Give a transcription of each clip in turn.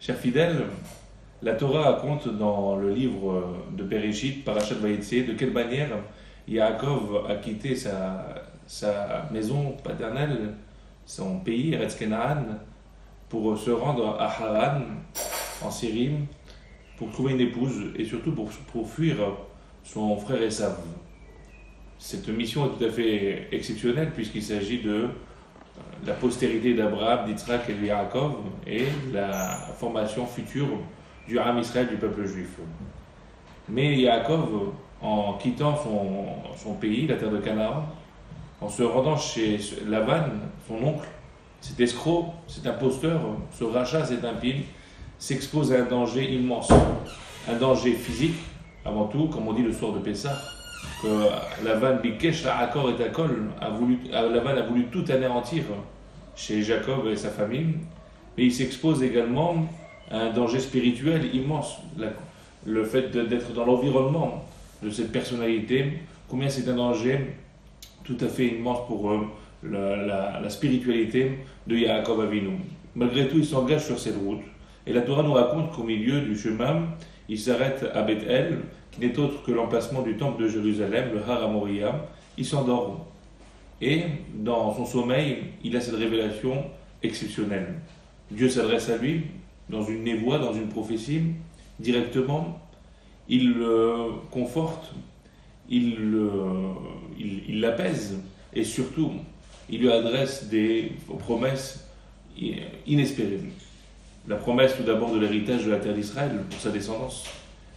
Chers fidèles, la Torah raconte dans le livre de Bereshit, Parashat Vayetze, de quelle manière Yaakov a quitté sa maison paternelle, son pays, Eretz Kenaan, pour se rendre à Haran, en Syrie, pour trouver une épouse et surtout pour fuir son frère Esav. Cette mission est tout à fait exceptionnelle puisqu'il s'agit de la postérité d'Abraham, d'Yitzhak et de Yaakov et la formation future du Ham Israël, du peuple juif. Mais Yaakov, en quittant son pays, la terre de Canaan, en se rendant chez Lavan, son oncle, cet escroc, cet imposteur, ce rachat, cet impie, s'expose à un danger immense, un danger physique, avant tout, comme on dit le soir de Pessah, que Lavan Bikesh Akor et Akol Lavan a voulu tout anéantir chez Jacob et sa famille, mais il s'expose également à un danger spirituel immense, le fait d'être dans l'environnement de cette personnalité, combien c'est un danger tout à fait immense pour la spiritualité de Yaakov Avinu. Malgré tout, il s'engage sur cette route, et la Torah nous raconte qu'au milieu du chemin, il s'arrête à Beth-El, qui n'est autre que l'emplacement du temple de Jérusalem, le Har HaMoriah. Il s'endort. Et dans son sommeil, il a cette révélation exceptionnelle. Dieu s'adresse à lui dans une névoie, dans une prophétie, directement. Il le conforte, il l'apaise, et surtout, il lui adresse des promesses inespérées. La promesse tout d'abord de l'héritage de la terre d'Israël pour sa descendance.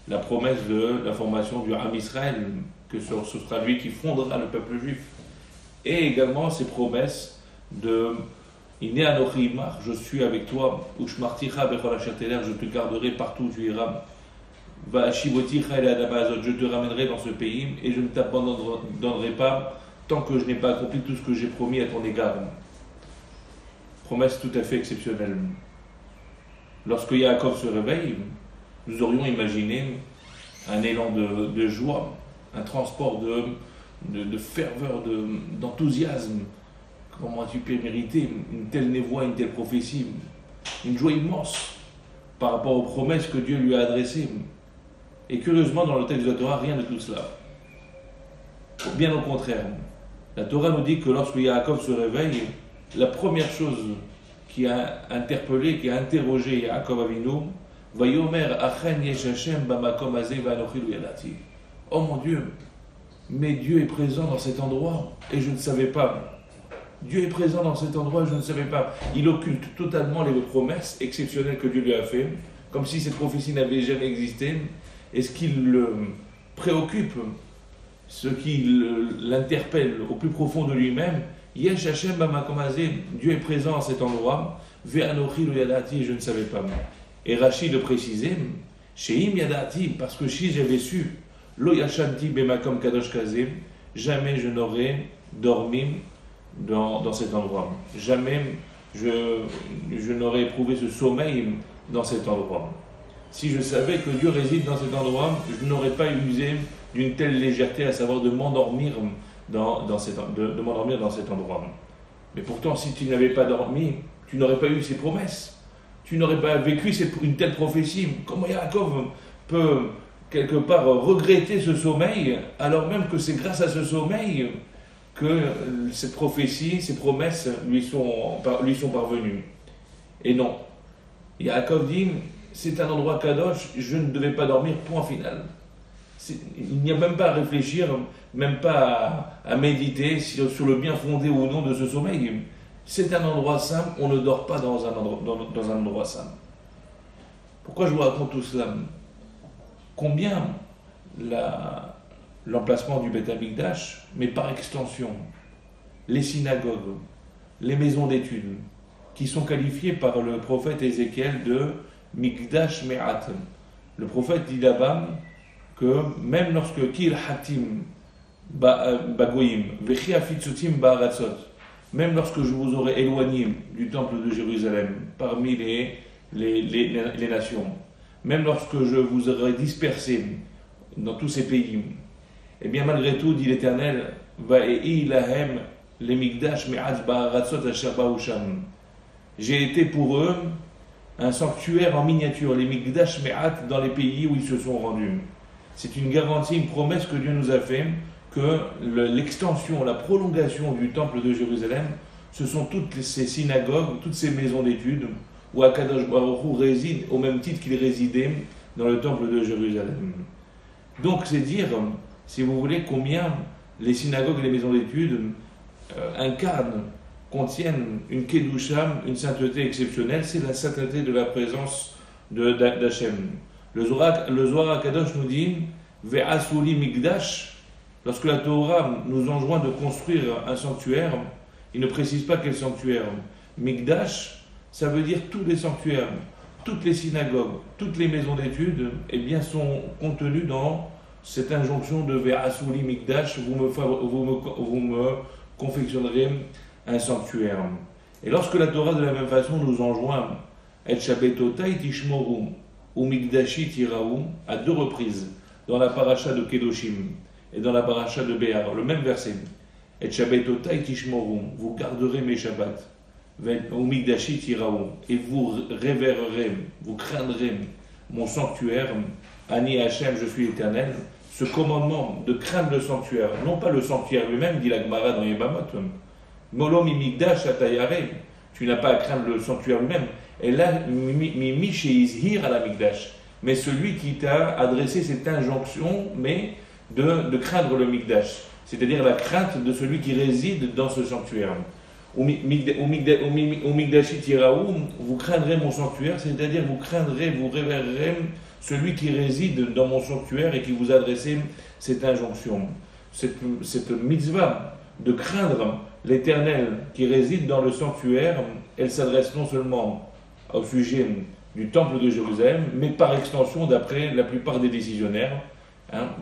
La promesse de la formation du Ham Israël, que ce sera lui qui fondera le peuple juif. Et également ces promesses de Iné Anochi Imach, je suis avec toi, Ushmarticha Bechol Asher Teler, je te garderai partout où tu iras. Va'ashivoticha El Adama Azot, je te ramènerai dans ce pays et je ne t'abandonnerai pas tant que je n'ai pas accompli tout ce que j'ai promis à ton égard. Promesse tout à fait exceptionnelle. Lorsque Yaakov se réveille, nous aurions imaginé un élan de joie, un transport de ferveur, d'enthousiasme. Comment as-tu pu mériter une telle névoie, une telle prophétie, une joie immense par rapport aux promesses que Dieu lui a adressées. Et curieusement, dans le texte de la Torah, rien de tout cela. Bien au contraire. La Torah nous dit que lorsque Yaakov se réveille, la première chose qui a interpellé, qui a interrogé Yaakov Avinu, Vayomer Achen Yesh Hashem Bamakom Azeh Vanochi Lo Yadati. Oh mon Dieu, mais Dieu est présent dans cet endroit et je ne savais pas. Dieu est présent dans cet endroit et je ne savais pas. Il occulte totalement les promesses exceptionnelles que Dieu lui a fait, comme si cette prophétie n'avait jamais existé. Et ce qui le préoccupe, ce qui l'interpelle au plus profond de lui-même, Yesh Hashem Bamakom Azeh, Dieu est présent à cet endroit, Ve'anochi Lo Yadati, je ne savais pas. Et Rachid le précisait, Sheim Yadati, parce que si j'avais su, Lo Yashanti Bemakom Kadosh Kazeh, jamais je n'aurais dormi dans cet endroit. Jamais je n'aurais éprouvé ce sommeil dans cet endroit. Si je savais que Dieu réside dans cet endroit, je n'aurais pas usé d'une telle légèreté, à savoir de m'endormir dans cet endroit. Mais pourtant, si tu n'avais pas dormi, tu n'aurais pas eu ces promesses. Tu n'aurais pas vécu une telle prophétie. Comment Yaakov peut quelque part regretter ce sommeil, alors même que c'est grâce à ce sommeil que cette prophétie, ces promesses lui sont parvenues. Et non. Yaakov dit, c'est un endroit kadosh, je ne devais pas dormir, point final. Il n'y a même pas à réfléchir, même pas à méditer sur le bien fondé ou non de ce sommeil. C'est un endroit saint, on ne dort pas dans un endroit saint. Pourquoi je vous raconte tout cela? Combien l'emplacement du Beth Amikdash, mais par extension, les synagogues, les maisons d'études, qui sont qualifiées par le prophète Ézéchiel de Mikdash Me'at. Le prophète dit là-bas que même lorsque Kil Hatim Bagoyim, Vechi Afitzutim Ba'aratzot, même lorsque je vous aurai éloigné du temple de Jérusalem parmi les nations, même lorsque je vous aurai dispersé dans tous ces pays, et bien malgré tout, dit l'Éternel, Va'ei lahem le Mikdash me'at ba'aratzot asher ba'u sham. J'ai été pour eux un sanctuaire en miniature, les Mikdash Me'at, dans les pays où ils se sont rendus. C'est une garantie, une promesse que Dieu nous a fait, que l'extension, la prolongation du temple de Jérusalem, ce sont toutes ces synagogues, toutes ces maisons d'études, où Akadosh Baruch Hu réside au même titre qu'il résidait dans le temple de Jérusalem. Donc c'est dire, si vous voulez, combien les synagogues et les maisons d'études incarnent, contiennent une kedusha, une sainteté exceptionnelle. C'est la sainteté de la présence d'Hachem. Le Zohar HaKadosh nous dit Ve'asuli Mikdash. Lorsque la Torah nous enjoint de construire un sanctuaire, il ne précise pas quel sanctuaire. Mikdash, ça veut dire tous les sanctuaires, toutes les synagogues, toutes les maisons d'études, eh bien, sont contenues dans cette injonction de Ve'asuli Mikdash, vous me confectionnerez un sanctuaire. Et lorsque la Torah de la même façon nous enjoint Et Shabbatotai Tishmoru ou Mikdashi Tiraou à 2 reprises dans la paracha de Kedoshim et dans la paracha de Béar, le même verset. Et Shabbatotai Tishmoru, vous garderez mes Shabbats, ou Mikdashi Tiraou, et vous révérerez, vous craindrez mon sanctuaire. Ani Hachem, je suis éternel. Ce commandement de craindre le sanctuaire, non pas le sanctuaire lui-même, dit la Gemara dans Yebamot. Molom imigdash atayare, tu n'as pas à craindre le sanctuaire lui-même. Et là, mi chez Izhir à la Mikdash. Mais celui qui t'a adressé cette injonction, mais de craindre le Mikdash, c'est-à-dire la crainte de celui qui réside dans ce sanctuaire. Au Mikdashi Tiraou, vous craindrez mon sanctuaire, c'est-à-dire vous craindrez, vous révérerez celui qui réside dans mon sanctuaire et qui vous a adressé cette injonction. Cette mitzvah de craindre l'Éternel qui réside dans le sanctuaire, elle s'adresse non seulement au sujet du temple de Jérusalem, mais par extension, d'après la plupart des décisionnaires,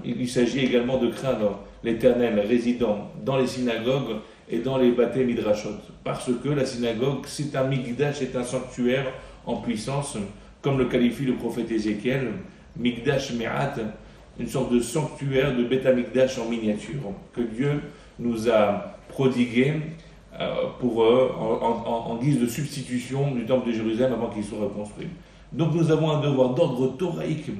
il s'agit également de craindre l'Éternel résidant dans les synagogues et dans les bâtés midrashot, parce que la synagogue, c'est un mikdash, c'est un sanctuaire en puissance, comme le qualifie le prophète Ézéchiel, mikdash me'at, une sorte de sanctuaire de Beth Amikdash en miniature, que Dieu nous a prodigué en guise de substitution du temple de Jérusalem avant qu'il soit reconstruit. Donc nous avons un devoir d'ordre thoraïque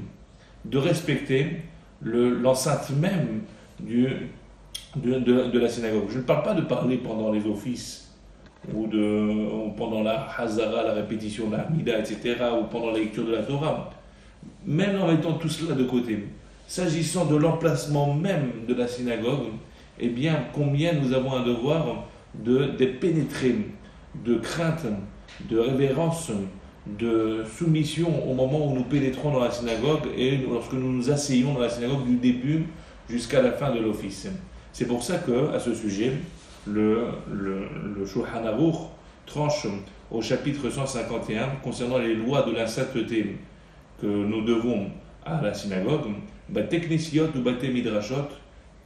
de respecter l'enceinte même de la synagogue. Je ne parle pas de parler pendant les offices ou pendant la Hazara, la répétition de la Hamida, etc., ou pendant la lecture de la Torah. Même en mettant tout cela de côté, s'agissant de l'emplacement même de la synagogue, eh bien, combien nous avons un devoir de pénétrer, de crainte, de révérence, de soumission au moment où nous pénétrons dans la synagogue et lorsque nous nous asseyons dans la synagogue du début jusqu'à la fin de l'office. C'est pour ça qu'à ce sujet, le Shulchan Aruch tranche au chapitre 151 concernant les lois de la sainteté que nous devons à la synagogue, Bate Knesiot ou Bate Midrashot,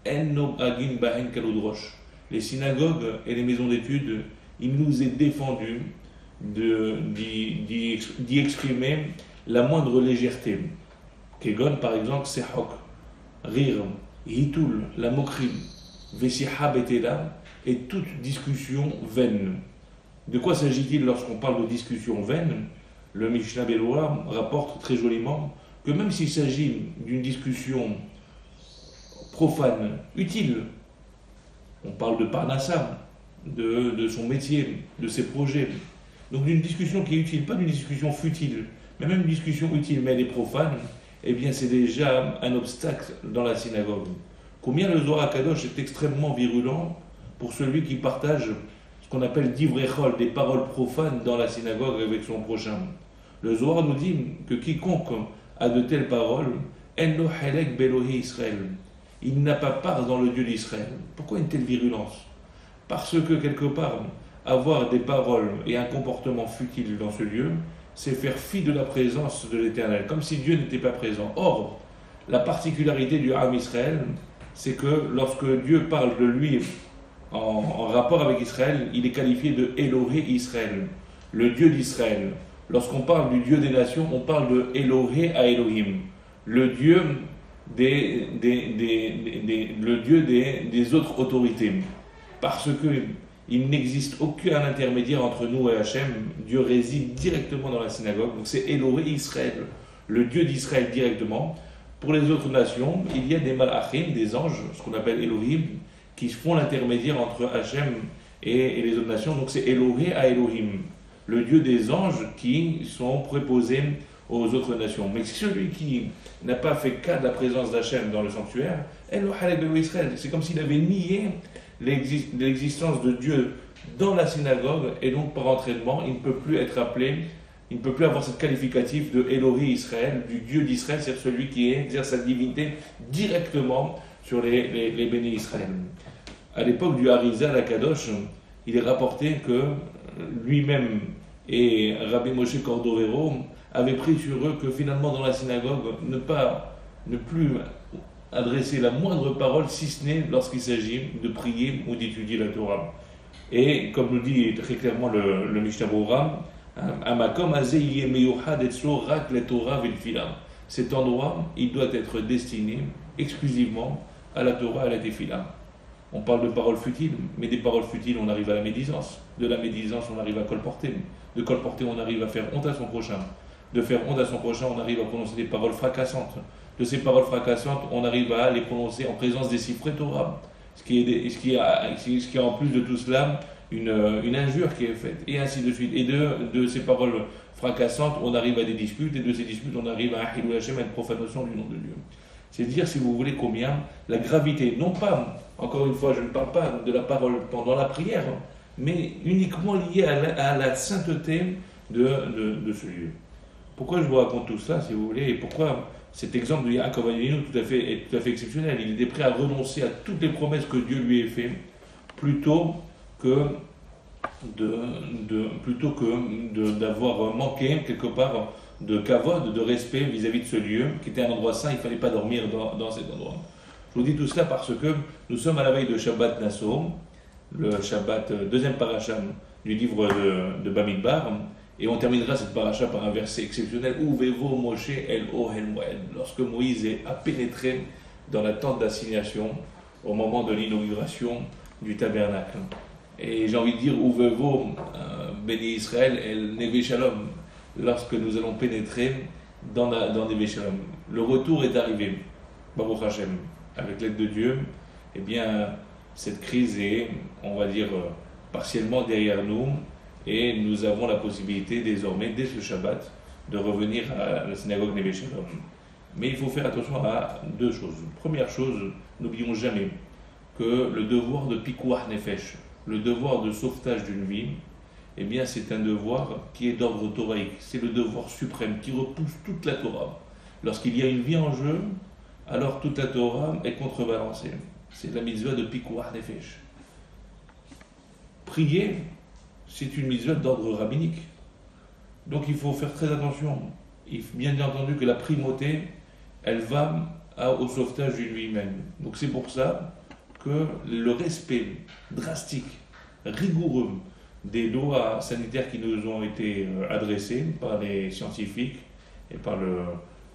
En Nogagin Bahen Kaludrosh. Les synagogues et les maisons d'études, il nous est défendu d'y exprimer la moindre légèreté. Kegon, par exemple, Sehok, rire, Hitul, la moquerie, Vesiha Betela, et toute discussion vaine. De quoi s'agit-il lorsqu'on parle de discussion vaine? Le Mishnah Berurah rapporte très joliment que même s'il s'agit d'une discussion profane, utile, on parle de Parnassa, de son métier, de ses projets, donc d'une discussion qui est utile, pas d'une discussion futile, mais même une discussion utile, mais elle est profane, eh bien c'est déjà un obstacle dans la synagogue. Combien le Zohar HaKadosh est extrêmement virulent pour celui qui partage ce qu'on appelle divrechol, des paroles profanes dans la synagogue avec son prochain. Le Zohar nous dit que quiconque a de telles paroles, Enno Helek Belohi Israël, il n'a pas part dans le Dieu d'Israël. Pourquoi une telle virulence? Parce que quelque part, avoir des paroles et un comportement futile dans ce lieu, c'est faire fi de la présence de l'Éternel, comme si Dieu n'était pas présent. Or, la particularité du Ham Israël, c'est que lorsque Dieu parle de lui en rapport avec Israël, il est qualifié de Elohé Israël, le Dieu d'Israël. Lorsqu'on parle du Dieu des nations, on parle de Elohé à Elohim, le Dieu des autres autorités. Parce que il n'existe aucun intermédiaire entre nous et Hachem. Dieu réside directement dans la synagogue. Donc c'est Elohé Israël, le Dieu d'Israël directement. Pour les autres nations, il y a des malachim, des anges, ce qu'on appelle Elohim, qui font l'intermédiaire entre Hachem et les autres nations. Donc c'est Elohé à Elohim, le Dieu des anges qui sont préposés aux autres nations. Mais celui qui n'a pas fait cas de la présence d'Hachem dans le sanctuaire, c'est comme s'il avait nié l'existence de Dieu dans la synagogue, et donc par entraînement, il ne peut plus être appelé, il ne peut plus avoir cette qualificatif de Elohé Israël, du Dieu d'Israël, c'est celui qui exerce sa divinité directement sur les bénis Israël. À l'époque du Harizal à Kadosh, il est rapporté que lui-même et Rabbi Moshe Cordovero avaient pris sur eux que finalement dans la synagogue, ne plus adresser la moindre parole, si ce n'est lorsqu'il s'agit de prier ou d'étudier la Torah. Et comme nous dit très clairement le Mishnah Berurah, Amakom azeh yeh meyuchad etzlo rak le Torah ve'tefila. Cet endroit, il doit être destiné exclusivement à la Torah et à la Tefila. On parle de paroles futiles, mais des paroles futiles, on arrive à la médisance. De la médisance, on arrive à colporter. De colporter, on arrive à faire honte à son prochain. De faire honte à son prochain, on arrive à prononcer des paroles fracassantes. De ces paroles fracassantes, on arrive à les prononcer en présence des siffrés Torah. Ce qui est en plus de tout cela une injure qui est faite, et ainsi de suite. Et de ces paroles fracassantes, on arrive à des disputes, et de ces disputes, on arrive à Hilul Hashem, à une profanation du nom de Dieu. C'est dire, si vous voulez, combien la gravité, non pas, encore une fois, je ne parle pas de la parole pendant la prière, mais uniquement liée à la sainteté de ce lieu. Pourquoi je vous raconte tout ça, si vous voulez, et pourquoi cet exemple de Yaakov Avinu est tout à fait exceptionnel. Il était prêt à renoncer à toutes les promesses que Dieu lui ait faites, plutôt que d'avoir manqué quelque part de kavod, de respect vis-à-vis de ce lieu, qui était un endroit saint. Il ne fallait pas dormir dans cet endroit. Je vous dis tout cela parce que nous sommes à la veille de Shabbat Nassau, le Shabbat, deuxième paracha du livre de Bamidbar, et on terminera cette paracha par un verset exceptionnel, Uvevo Moshe el Ohel Moed, lorsque Moïse a pénétré dans la tente d'assignation au moment de l'inauguration du tabernacle. Et j'ai envie de dire Uvevo Béni Israël el Neve Shalom, lorsque nous allons pénétrer dans Neve Shalom. Le retour est arrivé, Baruch Hashem, avec l'aide de Dieu. Eh bien, cette crise est, on va dire, partiellement derrière nous. Et nous avons la possibilité désormais, dès ce Shabbat, de revenir à la synagogue Neve Shalom. Mais il faut faire attention à deux choses. Première chose, n'oublions jamais que le devoir de Pikuach Nefesh, le devoir de sauvetage d'une vie, eh bien c'est un devoir qui est d'ordre toraïque. C'est le devoir suprême qui repousse toute la Torah. Lorsqu'il y a une vie en jeu, alors toute la Torah est contrebalancée. C'est la mitzvah de Pikuach Nefesh. Prier, c'est une mitzvah d'ordre rabbinique. Donc il faut faire très attention. Bien entendu que la primauté, elle va au sauvetage d'une vie humaine. Donc c'est pour ça que le respect drastique, rigoureux des lois sanitaires qui nous ont été adressées par les scientifiques et par le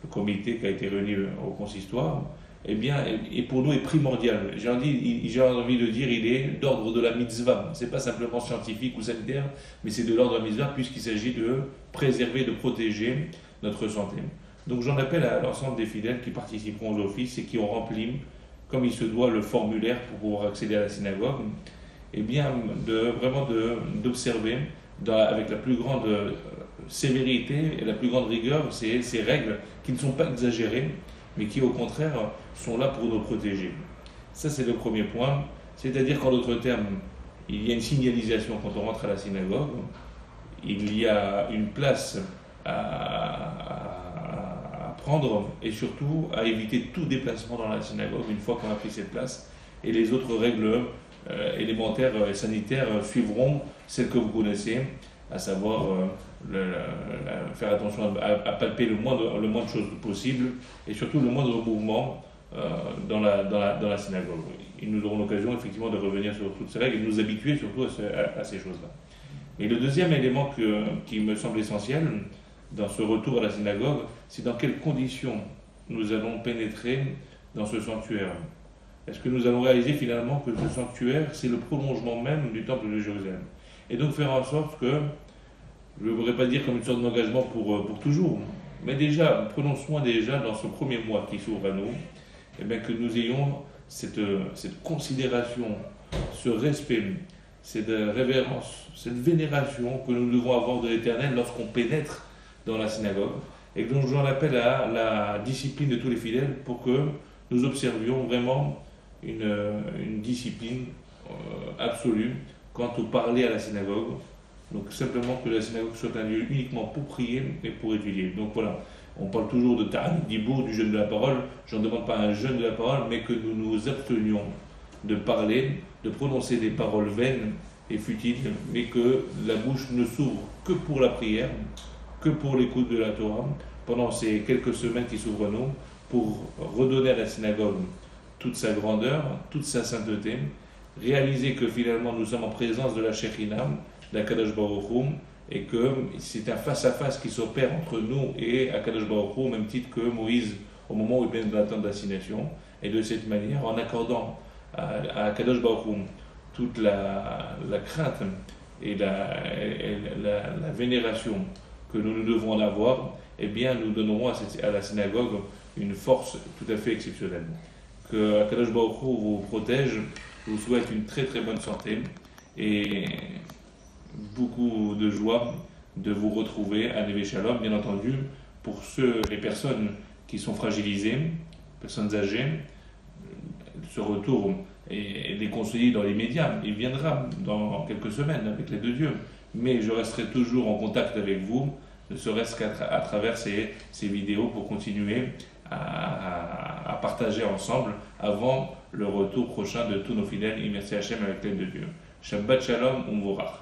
comité qui a été réuni au consistoire, eh bien, et pour nous est primordial. J'ai envie de dire, il est d'ordre de la mitzvah. Ce n'est pas simplement scientifique ou sanitaire, mais c'est de l'ordre de la mitzvah, puisqu'il s'agit de préserver, de protéger notre santé. Donc j'en appelle à l'ensemble des fidèles qui participeront aux offices et qui ont rempli, comme il se doit, le formulaire pour pouvoir accéder à la synagogue, eh bien, d'observer avec la plus grande sévérité et la plus grande rigueur ces règles qui ne sont pas exagérées, mais qui au contraire sont là pour nous protéger. Ça c'est le premier point, c'est-à-dire qu'en d'autres termes, il y a une signalisation quand on rentre à la synagogue, il y a une place à prendre et surtout à éviter tout déplacement dans la synagogue une fois qu'on a pris cette place, et les autres règles élémentaires et sanitaires suivront celles que vous connaissez, à savoir faire attention à palper le moins de choses possible et surtout le moindre mouvement dans la synagogue. Et nous aurons l'occasion effectivement de revenir sur toutes ces règles et de nous habituer surtout à ces choses-là. Et le deuxième élément qui me semble essentiel dans ce retour à la synagogue, c'est dans quelles conditions nous allons pénétrer dans ce sanctuaire. est-ce que nous allons réaliser finalement que ce sanctuaire, c'est le prolongement même du temple de Jérusalem? Et donc faire en sorte que, je ne voudrais pas dire comme une sorte d'engagement pour toujours, mais déjà, prenons soin déjà dans ce premier mois qui s'ouvre à nous, et bien que nous ayons cette considération, ce respect, cette révérence, cette vénération que nous devons avoir de l'Éternel lorsqu'on pénètre dans la synagogue, et que j'en appelle à la discipline de tous les fidèles pour que nous observions vraiment une discipline absolue quant au parler à la synagogue. Donc simplement que la synagogue soit un lieu uniquement pour prier et pour étudier. Donc voilà, on parle toujours de Ta'anit Dibour, du jeûne de la parole. Je ne demande pas un jeûne de la parole, mais que nous nous abstenions de parler, de prononcer des paroles vaines et futiles, mais que la bouche ne s'ouvre que pour la prière, que pour l'écoute de la Torah, pendant ces quelques semaines qui s'ouvrent à nous, pour redonner à la synagogue toute sa grandeur, toute sa sainteté, réaliser que finalement nous sommes en présence de la Shekhinah, d'Akadosh Baruch Hu, et que c'est un face-à-face qui s'opère entre nous et Akadosh Baruch Hu, au même titre que Moïse au moment où il vient de la tente d'assignation. Et de cette manière, en accordant à Akadosh Baruch Hu toute la crainte et la vénération que nous devons en avoir, eh bien nous donnerons à la synagogue une force tout à fait exceptionnelle. Que Akadosh Baruch Hu vous protège, vous souhaite une très très bonne santé et beaucoup de joie de vous retrouver à Neve Shalom, bien entendu, pour les personnes qui sont fragilisées, personnes âgées, ce retour est déconseillé dans les médias. Il viendra dans quelques semaines avec l'aide de Dieu, mais je resterai toujours en contact avec vous, ne serait-ce qu'à travers ces vidéos pour continuer à partager ensemble avant le retour prochain de tous nos fidèles. Et merci Hachem avec l'aide de Dieu. Shabbat Shalom, Umvorach.